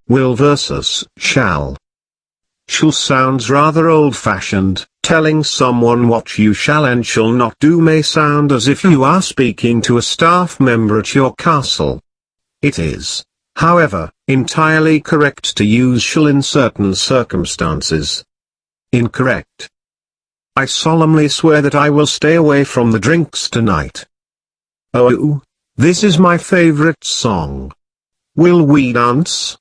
Will versus shall. Shall sounds rather old-fashioned. Telling someone what you shall and shall not do may sound as if you are speaking to a staff member at your castle. It is, however, entirely correct to use shall in certain circumstances. Incorrect. I solemnly swear that I will stay away from the drinks tonight. Oh, this is my favorite song. Will we dance?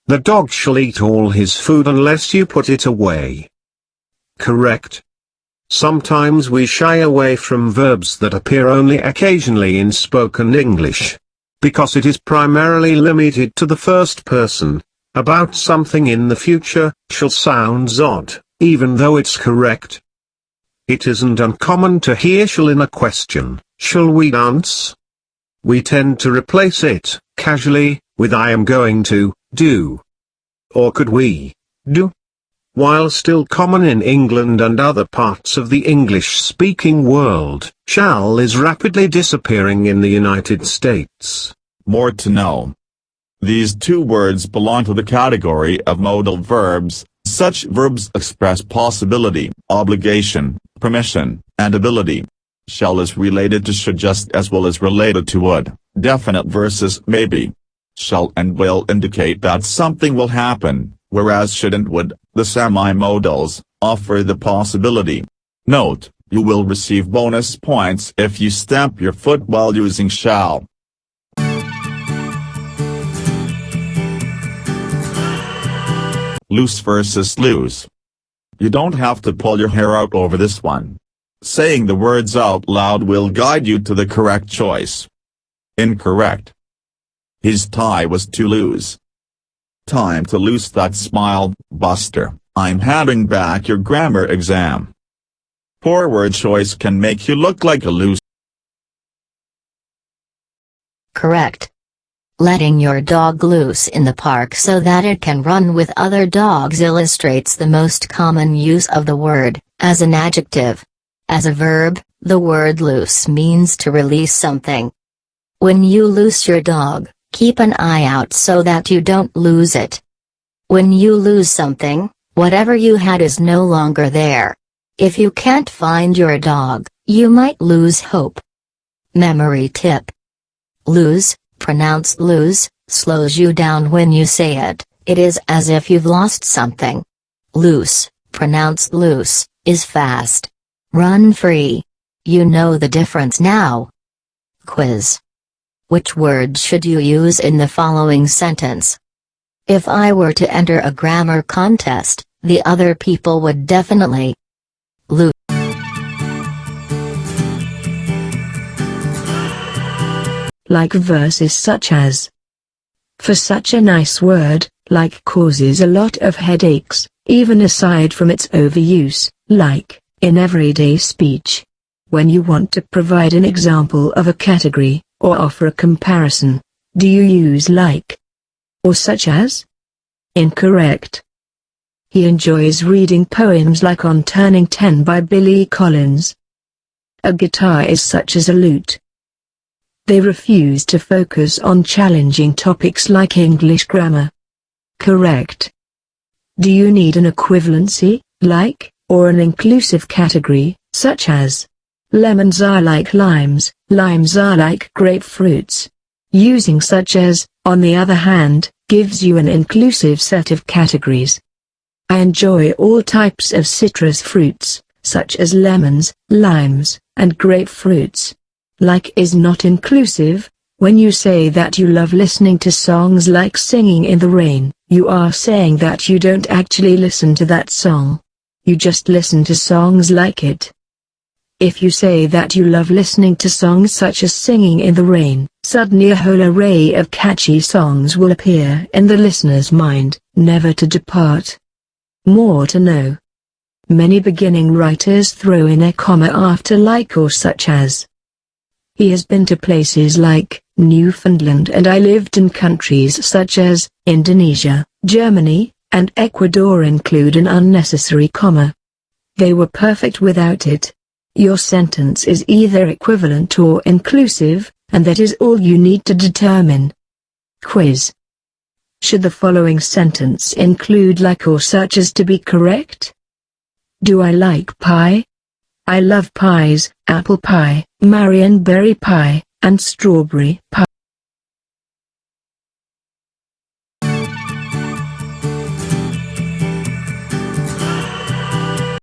The dog shall eat all his food unless you put it away. Correct. Sometimes we shy away from verbs that appear only occasionally in spoken English, because it is primarily limited to the first person. About something in the future, shall sounds odd, even though it's correct. It isn't uncommon to hear shall in a question, shall we dance? We tend to replace it, casually, with I am going to, do. Or could we, do? While still common in England and other parts of the English-speaking world, shall is rapidly disappearing in the United States. More to know. These two words belong to the category of modal verbs. Such verbs express possibility, obligation, permission, and ability. Shall is related to should just as well as related to would, definite versus maybe. Shall and will indicate that something will happen, whereas should and would, the semi-modals, offer the possibility. Note, you will receive bonus points if you stamp your foot while using shall. Loose versus lose. You don't have to pull your hair out over this one. Saying the words out loud will guide you to the correct choice. Incorrect. His tie was too loose. Time to lose that smile, Buster. I'm handing back your grammar exam. Poor word choice can make you look like a loser. Correct. Letting your dog loose in the park so that it can run with other dogs illustrates the most common use of the word, as an adjective. As a verb, the word loose means to release something. When you loose your dog, keep an eye out so that you don't lose it. When you lose something, whatever you had is no longer there. If you can't find your dog, you might lose hope. Memory tip. Lose, pronounced lose, slows you down when you say it. It is as if you've lost something. Loose, pronounced loose, is fast. Run free. You know the difference now. Quiz. Which word should you use in the following sentence? If I were to enter a grammar contest, the other people would definitely lose. Like verses such as. For such a nice word, like causes a lot of headaches, even aside from its overuse, like, in everyday speech. When you want to provide an example of a category, or offer a comparison, do you use like? Or such as? Incorrect. He enjoys reading poems like On Turning 10 by Billy Collins. A guitar is such as a lute. They refuse to focus on challenging topics like English grammar. Correct. Do you need an equivalency, like, or an inclusive category, such as? Lemons are like limes, limes are like grapefruits. Using such as, on the other hand, gives you an inclusive set of categories. I enjoy all types of citrus fruits, such as lemons, limes, and grapefruits. Like is not inclusive. When you say that you love listening to songs like Singing in the Rain, you are saying that you don't actually listen to that song. You just listen to songs like it. If you say that you love listening to songs such as Singing in the Rain, suddenly a whole array of catchy songs will appear in the listener's mind, never to depart. More to know. Many beginning writers throw in a comma after like or such as. He has been to places like Newfoundland and I lived in countries such as Indonesia, Germany, and Ecuador. Include an unnecessary comma. They were perfect without it. Your sentence is either equivalent or inclusive, and that is all you need to determine. Quiz. Should the following sentence include like or such as to be correct? Do I like pie? I love pies, apple pie, Marionberry pie, and strawberry pie.